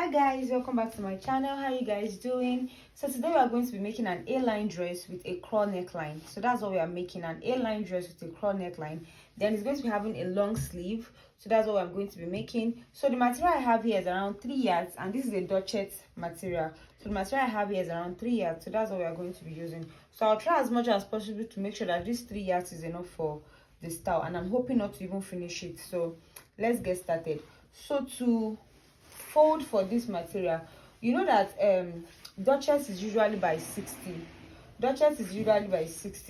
Hi guys, welcome back to my channel. How are you guys doing? So today we are going to be making an A-line dress with a crawl neckline. So that's what we are making, an A-line dress with a crawl neckline. Then it's going to be having a long sleeve. So that's what I'm going to be making. So the material I have here is around 3 yards, and this is a duchet material. So the material I have here is around 3 yards. So that's what we are going to be using. So I'll try as much as possible to make sure that this 3 yards is enough for the style, and I'm hoping not to even finish it. So let's get started. So to fold for this material, you know that duchess is usually by 60.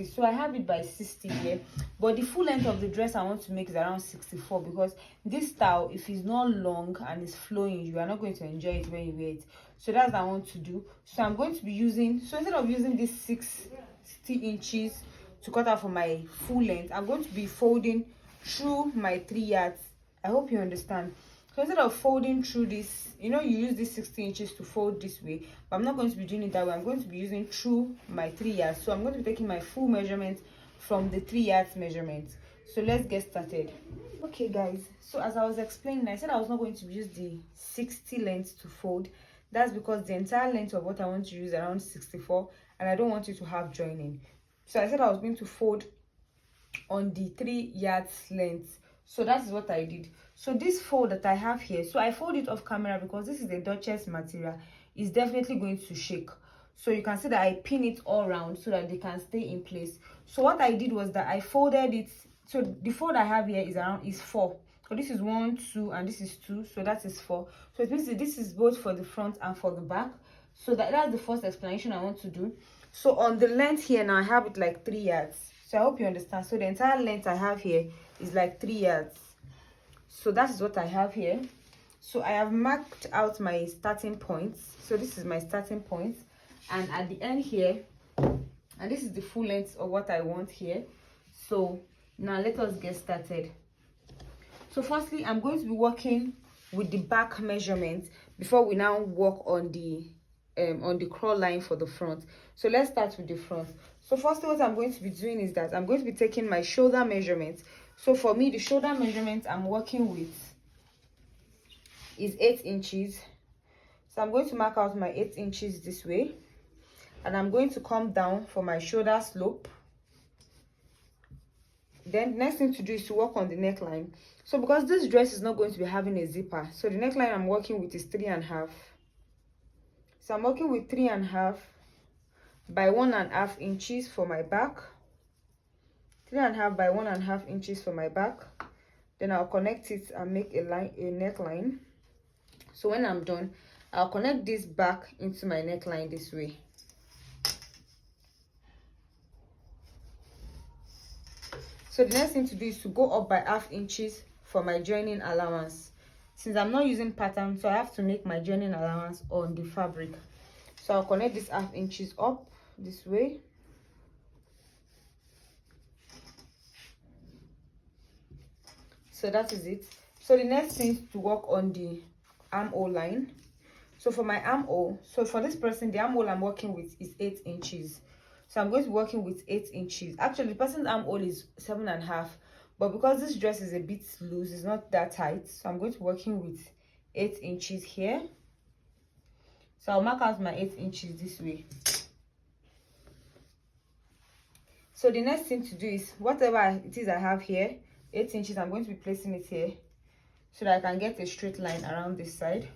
So I have it by 60 here, but the full length of the dress I want to make is around 64, because this style, if it's not long and it's flowing, you are not going to enjoy it when you wear it. So that's what I want to do. So I'm going to be using, so instead of using this 60 inches to cut out for my full length, I'm going to be folding through my 3 yards. I hope you understand. So instead of folding through this, you know, you use this 60 inches to fold this way, but I'm not going to be doing it that way. I'm going to be using through my 3 yards. So I'm going to be taking my full measurement from the 3 yards measurement. So let's get started. Okay guys, so as I was explaining, I said I was not going to use the 60 length to fold. That's because the entire length of what I want to use is around 64, and I don't want it to have joining. So I said I was going to fold on the 3 yards length. So that is what I did. So this fold that I have here, so I fold it off camera because this is a duchess material, is definitely going to shake. So you can see that I pin it all around so that they can stay in place. So what I did was that I folded it. So the fold I have here is 4. So this is 1, 2, and this is 2. So that is 4. So it means that this is both for the front and for the back. So that's the first explanation I want to do. So on the length here now, I have it like 3 yards. So I hope you understand. So the entire length I have here is like 3 yards. So that is what I have here. So I have marked out my starting points. So this is my starting point, and at the end here, and this is the full length of what I want here. So now let us get started. So firstly, I'm going to be working with the back measurement before we now work on the crawl line for the front. So let's start with the front. So firstly, what I'm going to be doing is that I'm going to be taking my shoulder measurement. So for me, the shoulder measurement I'm working with is 8 inches. So I'm going to mark out my 8 inches this way, and I'm going to come down for my shoulder slope. Then the next thing to do is to work on the neckline. So because this dress is not going to be having a zipper, so the neckline I'm working with is 3.5. So I'm working with 3.5 by 1.5 inches for my back. 3.5 by 1.5 inches for my back. Then I'll connect it and make a neckline. So when I'm done, I'll connect this back into my neckline this way. So the next thing to do is to go up by 0.5 inches for my joining allowance. Since I'm not using pattern, so I have to make my joining allowance on the fabric. So I'll connect this 0.5 inches up this way. So that is it. So the next thing is to work on the armhole line. So for my armhole, so for this person, the armhole I'm working with is 8 inches. So I'm going to be working with 8 inches. Actually, the person's armhole is 7.5, but because this dress is a bit loose, it's not that tight, so I'm going to be working with 8 inches here. So I'll mark out my 8 inches this way. So the next thing to do is, whatever it is I have here, 8 inches, I'm going to be placing it here so that I can get a straight line around this side.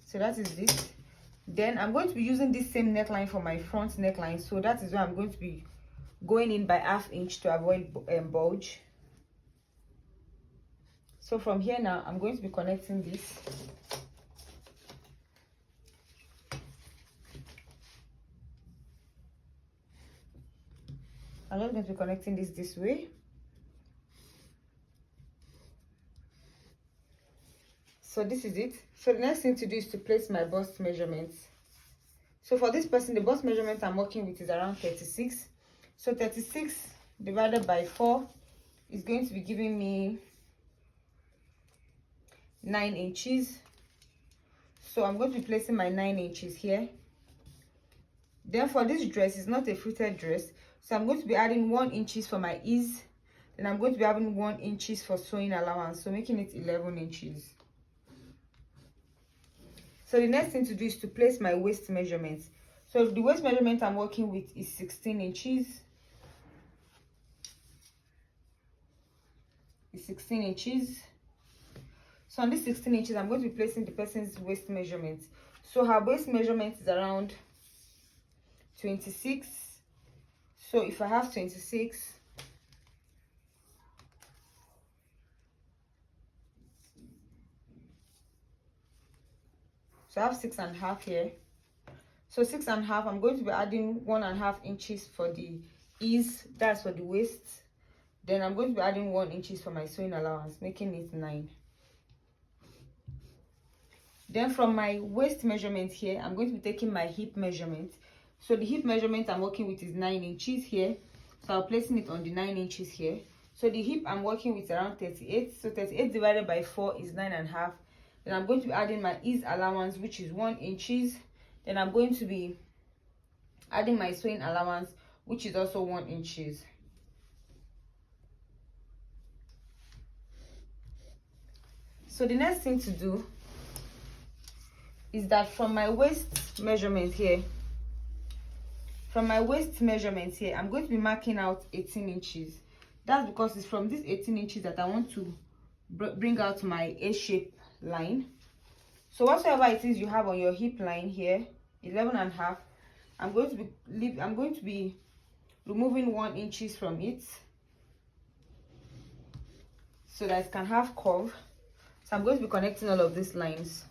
So that is this. Then I'm going to be using this same neckline for my front neckline. So that is why I'm going to be going in by 0.5 inch to avoid bulge. So from here now, I'm going to be connecting this. I'm just going to be connecting this way. So this is it. So the next thing to do is to place my bust measurements. So for this person, the bust measurement I'm working with is around 36. So 36 divided by 4 is going to be giving me 9 inches. So I'm going to be placing my 9 inches here. Then for this dress, it's not a fitted dress, so I'm going to be adding 1 inches for my ease. Then I'm going to be having 1 inches for sewing allowance, so making it 11 inches. So the next thing to do is to place my waist measurements. So the waist measurement I'm working with is 16 inches. It's 16 inches. So on this 16 inches, I'm going to be placing the person's waist measurement. So her waist measurement is around 26. So if I have 26, so I have 6.5 here. So 6.5, I'm going to be adding 1.5 inches for the ease, that's for the waist. Then I'm going to be adding 1 inches for my sewing allowance, making it 9. Then from my waist measurement here, I'm going to be taking my hip measurement. So the hip measurement I'm working with is 9 inches here. So I'm placing it on the 9 inches here. So the hip I'm working with is around 38. So 38 divided by 4 is 9.5. Then I'm going to be adding my ease allowance, which is 1 inches. Then I'm going to be adding my sewing allowance, which is also 1 inches. So the next thing to do is that from my waist measurement here, I'm going to be marking out 18 inches. That's because it's from this 18 inches that I want to bring out my A-shape line. So whatever it is you have on your hip line here, 11.5, I'm going to be removing 1 inches from it so that it can have curve. So I'm going to be connecting all of these lines.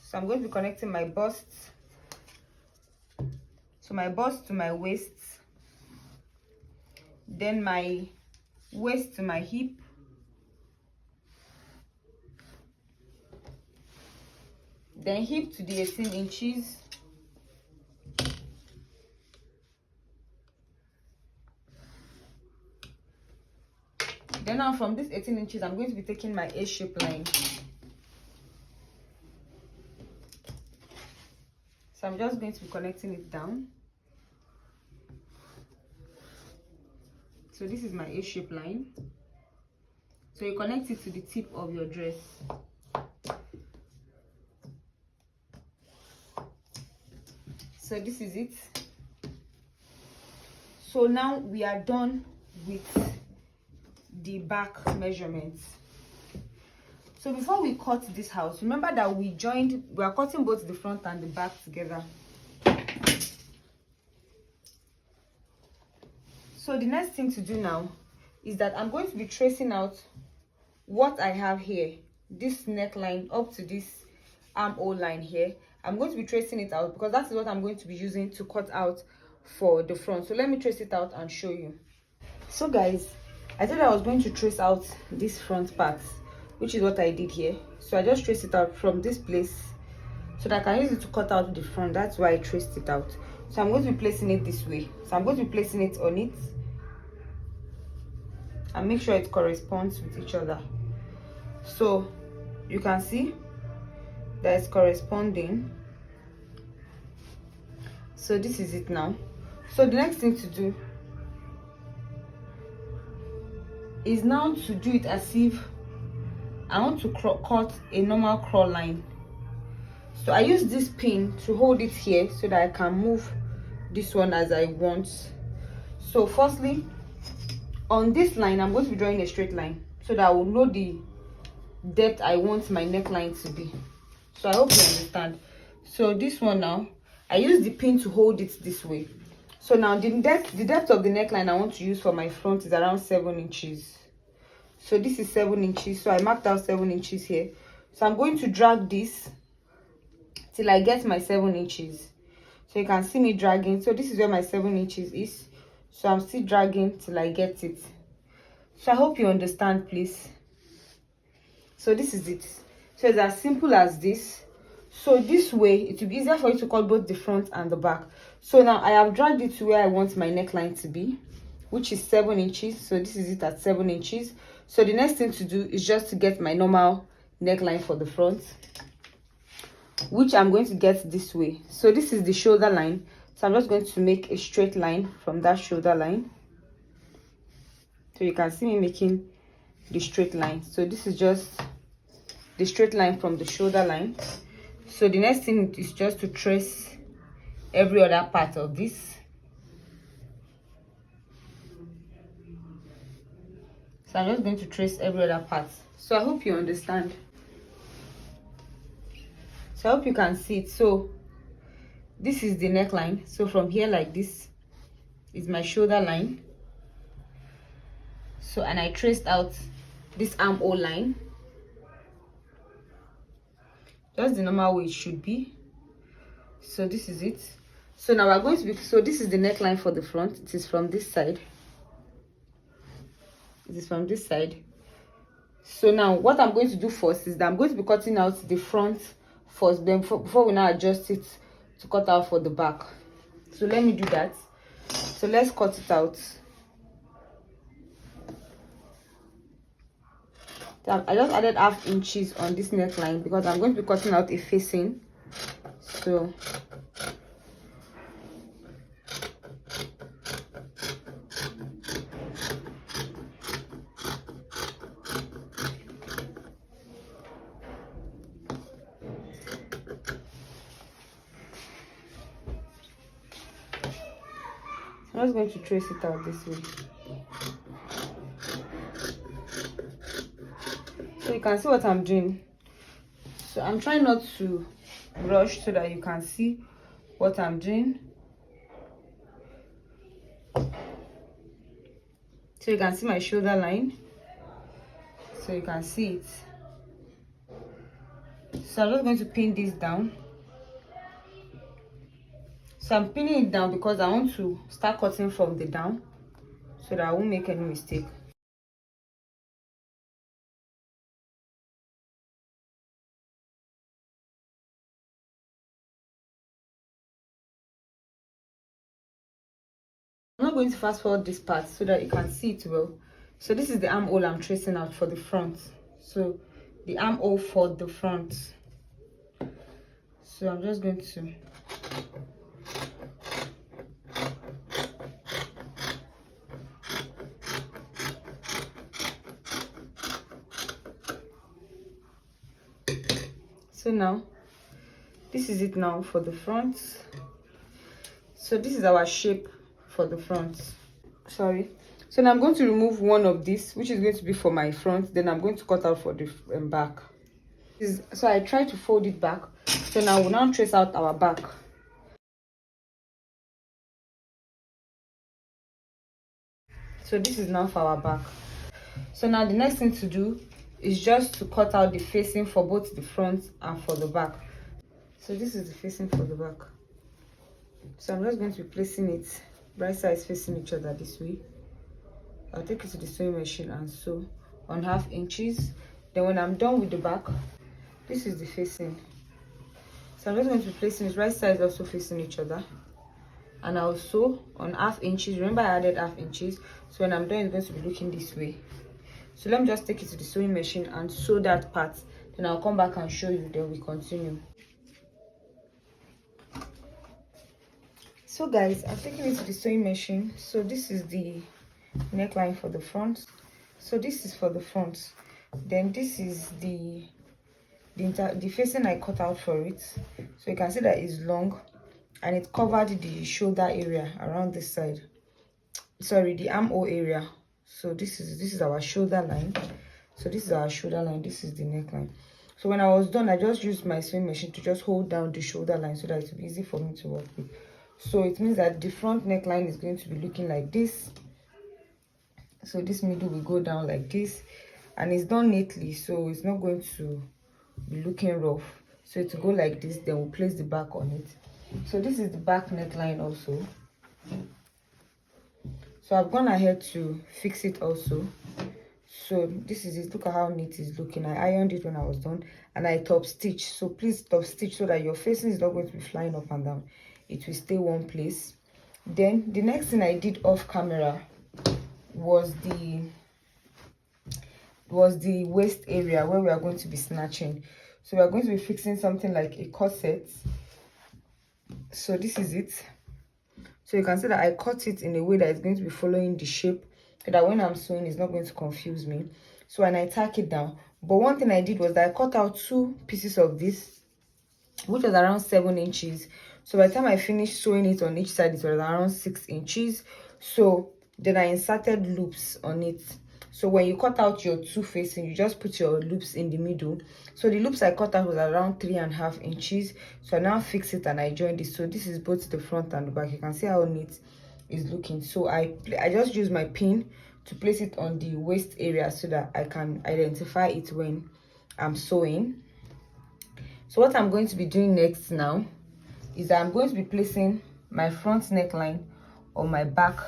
So I'm going to be connecting my bust, so my bust to my waist, then my waist to my hip, then hip to the 18 inches, then now from this 18 inches I'm going to be taking my A-shape line. So I'm just going to be connecting it down. So this is my A-shape line. So you connect it to the tip of your dress. So this is it. So now we are done with the back measurements. So before we cut this house, remember that we are cutting both the front and the back together. So the next thing to do now is that I'm going to be tracing out what I have here, this neckline up to this armhole line here. I'm going to be tracing it out because that is what I'm going to be using to cut out for the front. So let me trace it out and show you. So guys, I said I was going to trace out this front part, which is what I did here. So I just traced it out from this place so that I can use it to cut out the front. That's why I traced it out. So I'm going to be placing it this way. So I'm going to be placing it on it and make sure it corresponds with each other. So you can see that it's corresponding. So this is it now. So the next thing to do is now to do it as if I want to cut a normal crawl line. So I use this pin to hold it here so that I can move this one as I want. So firstly, on this line I'm going to be drawing a straight line so that I will know the depth I want my neckline to be. So I hope you understand. So this one now, I use the pin to hold it this way. So now the depth of the neckline I want to use for my front is around 7 inches. So this is 7 inches. So I marked out 7 inches here. So I'm going to drag this till I get my 7 inches. So you can see me dragging. So this is where my 7 inches is. So I'm still dragging till I get it. So I hope you understand, please. So this is it. So it's as simple as this. So this way it will be easier for you to cut both the front and the back. So now I have dragged it to where I want my neckline to be, which is 7 inches. So this is it at 7 inches. So the next thing to do is just to get my normal neckline for the front, which I'm going to get this way. So this is the shoulder line. So I'm just going to make a straight line from that shoulder line. So you can see me making the straight line. So this is just the straight line from the shoulder line. So the next thing is just to trace every other part of this. So I'm just going to trace every other part. So I hope you understand. So I hope you can see it. So this is the neckline. So from here like this is my shoulder line. So and I traced out this armhole line, just the normal way it should be. So this is it. So now we're going to be, so this is the neckline for the front. It is from this side. It is from this side. So now what I'm going to do first is that I'm going to be cutting out the front first, then before we now adjust it to cut out for the back. So let me do that. So let's cut it out. So I just added 1/2 inches on this neckline because I'm going to be cutting out a facing. So I'm just going to trace it out this way. So you can see what I'm doing. So I'm trying not to rush so that you can see what I'm doing. So you can see my shoulder line. So you can see it. So I'm just going to pin this down. So I'm pinning it down because I want to start cutting from the down so that I won't make any mistake. I'm not going to fast forward this part so that you can see it well. So this is the armhole I'm tracing out for the front. So the armhole for the front. So I'm just going to so now this is it now for the front. So this is our shape for the front. Sorry. So now I'm going to remove one of this, which is going to be for my front. Then I'm going to cut out for the back. So I try to fold it back. So now we'll now trace out our back. So this is now for our back. So now the next thing to do is just to cut out the facing for both the front and for the back. So this is the facing for the back. So I'm just going to be placing it right sides facing each other this way. I'll take it to the sewing machine and sew on 1/2 inches. Then when I'm done with the back, this is the facing. So I'm just going to be placing it right sides also facing each other. And I'll sew on 1/2 inches. Remember I added 1/2 inches. So when I'm done, it's going to be looking this way. So let me just take it to the sewing machine and sew that part. Then I'll come back and show you. Then we continue. So guys, I've taken it to the sewing machine. So this is the neckline for the front. So this is for the front. Then this is the facing I cut out for it. So you can see that it's long and it covered the shoulder area around this side. Sorry, the armhole area. So this is our shoulder line. So this is our shoulder line. This is the neckline. So when I was done, I just used my sewing machine to just hold down the shoulder line so that it will be easy for me to work with. So it means that the front neckline is going to be looking like this. So this middle will go down like this, and it's done neatly, so it's not going to be looking rough. So it will go like this. Then we'll place the back on it. So this is the back neckline also. So I've gone ahead to fix it also. So this is it. Look at how neat it's looking. I ironed it when I was done, and I top stitch. So please top stitch so that your facing is not going to be flying up and down. It will stay one place. Then the next thing I did off camera was the waist area where we are going to be snatching. So we are going to be fixing something like a corset. So this is it. So you can see that I cut it in a way that is going to be following the shape so that when I'm sewing it's not going to confuse me. So when I tack it down, but one thing I did was that I cut out 2 pieces of this, which was around 7 inches. So by the time I finished sewing it on each side, it was around 6 inches. So then I inserted loops on it. So when you cut out your 2 facing, you just put your loops in the middle. So the loops I cut out was around 3.5 inches. So I now fix it and I joined it. So this is both the front and the back. You can see how neat it's looking. So I just use my pin to place it on the waist area so that I can identify it when I'm sewing. So what I'm going to be doing next now is that I'm going to be placing my front neckline on my back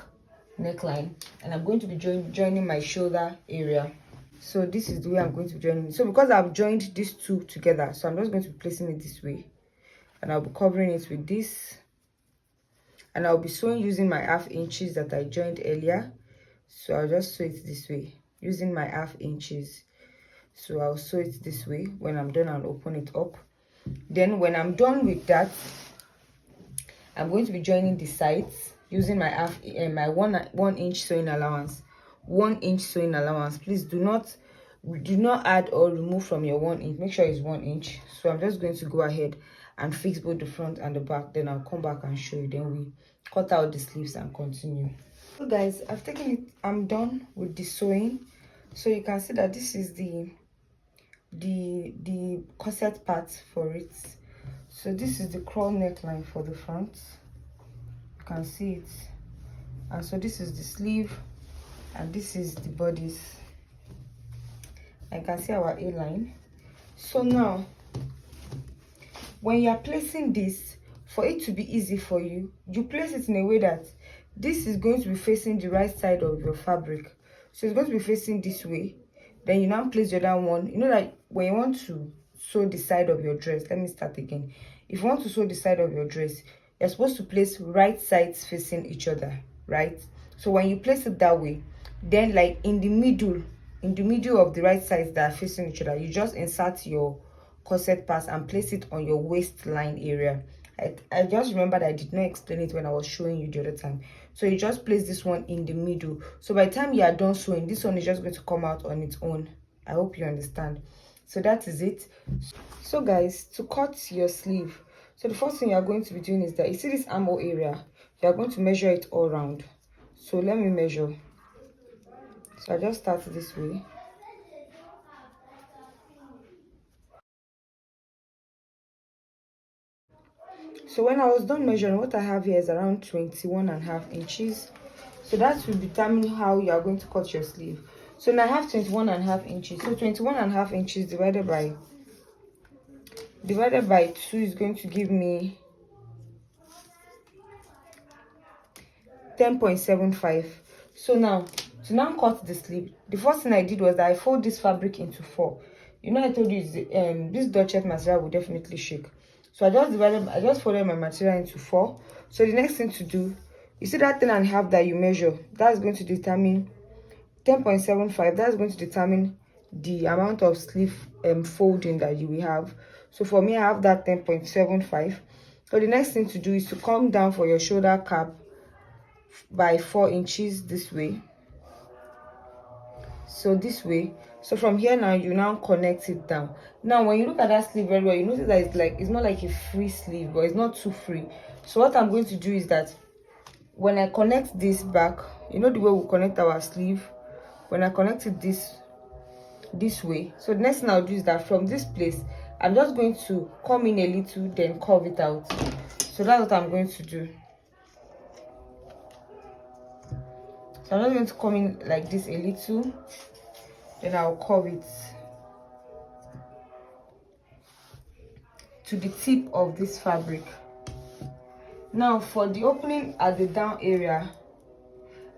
neckline, and I'm going to be joining my shoulder area. So this is the way I'm going to be joining it. So because I've joined these 2 together, so I'm just going to be placing it this way, and I'll be covering it with this, and I'll be sewing using my 1/2 inches that I joined earlier. So I'll just sew it this way using my 1/2 inches. So I'll sew it this way. When I'm done, I'll open it up. Then when I'm done with that, I'm going to be joining the sides using my my 1 inch sewing allowance. 1 inch sewing allowance. Please do not add or remove from your 1 inch. Make sure it's 1 inch. So I'm just going to go ahead and fix both the front and the back. Then I'll come back and show you. Then we cut out the sleeves and continue. So guys, I've taken it. I'm done with the sewing. So you can see that this is the corset part for it. So this is the crawl neckline for the front. You can see it. And so this is the sleeve, and this is the bodice. I can see our A-line. So now when you are placing this, for it to be easy for you, you place it in a way that this is going to be facing the right side of your fabric. So it's going to be facing this way. Then you now place the other one. You know, like when you want to sew the side of your dress, let me start again. If you want to sew the side of your dress, you're supposed to place right sides facing each other, right? So when you place it that way, then like in the middle of the right sides that are facing each other, you just insert your corset pass and place it on your waistline area. I just remember that I did not explain it when I was showing you the other time. So you just place this one in the middle. So by the time you are done sewing, this one is just going to come out on its own. I hope you understand. So that is it. So guys, to cut your sleeve, so the first thing you are going to be doing is that you see this armhole area, you are going to measure it all around. So let me measure. So I just start this way. So when I was done measuring, what I have here is around 21.5 inches. So that will determine how you are going to cut your sleeve. So now I have 21.5 inches. So 21.5 inches divided by 2 is going to give me 10.75. So now to now cut the sleeve, the first thing I did was that I fold this fabric into 4. You know, I told you this Dutchette material will definitely shake. So I just folded my material into 4. So the next thing to do, you see that 10.5 that you measure, that's going to determine 10.75. That's going to determine the amount of sleeve folding that you will have. So for me, I have that 10.75. So the next thing to do is to come down for your shoulder cap by 4 inches this way. So this way. So from here now, you now connect it down. Now when you look at that sleeve very well, you notice that it's not like a free sleeve, but it's not too free. So what I'm going to do is that when I connect this back, you know the way we connect our sleeve, when I connect it this way, so the next thing I'll do is that from this place, I'm just going to come in a little, then curve it out. So that's what I'm going to do. So I'm just going to come in like this a little, then I'll curve it to the tip of this fabric. Now for the opening at the down area,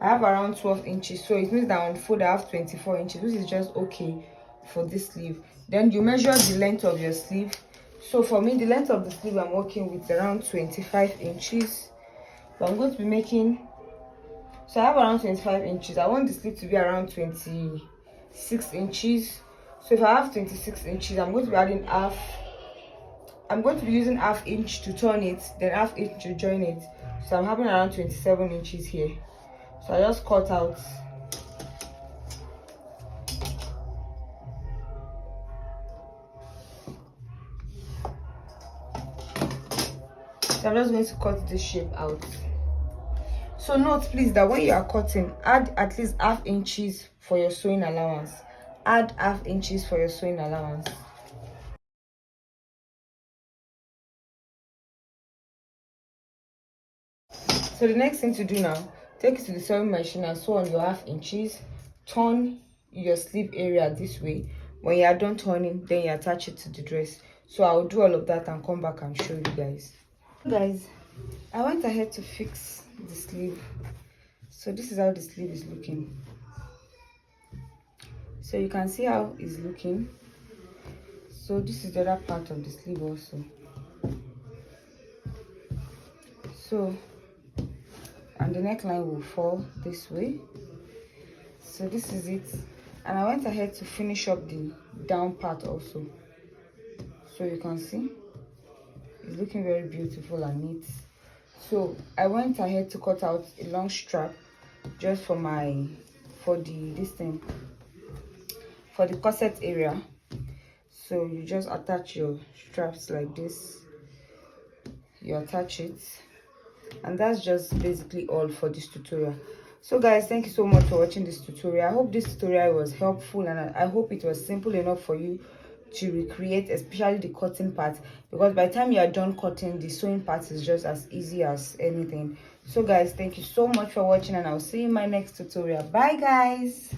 I have around 12 inches. So it means that on fold I have 24 inches, which is just okay for this sleeve. Then you measure the length of your sleeve. So for me, the length of the sleeve I'm working with around 25 inches. So I'm going to be making, so I have around 25 inches. I want the sleeve to be around 26 inches. So if I have 26 inches, I'm going to be adding half. I'm going to be using 1/2 inch to turn it, then 1/2 inch to join it. So I'm having around 27 inches here. So I just cut out So I'm just going to cut this shape out. So note please that when you are cutting, add at least ½ inches for your sewing allowance. Add ½ inches for your sewing allowance. So the next thing to do now, take it to the sewing machine and sew on your ½ inches. Turn your sleeve area this way. When you are done turning, then you attach it to the dress. So I'll do all of that and come back and show you guys. Guys, I went ahead to fix the sleeve. So this is how the sleeve is looking. So you can see how it's looking. So this is the other part of the sleeve also. So, and the neckline will fall this way. So this is it. And I went ahead to finish up the down part also. So you can see it's looking very beautiful and neat. So I went ahead to cut out a long strap just for the corset area. So you just attach your straps like this. You attach it, and that's just basically all for this tutorial. So guys, thank you so much for watching this tutorial. I hope this tutorial was helpful, and I hope it was simple enough for you to recreate, especially the cutting part, because by the time you are done cutting, the sewing part is just as easy as anything. So guys, thank you so much for watching, and I'll see you in my next tutorial. Bye guys.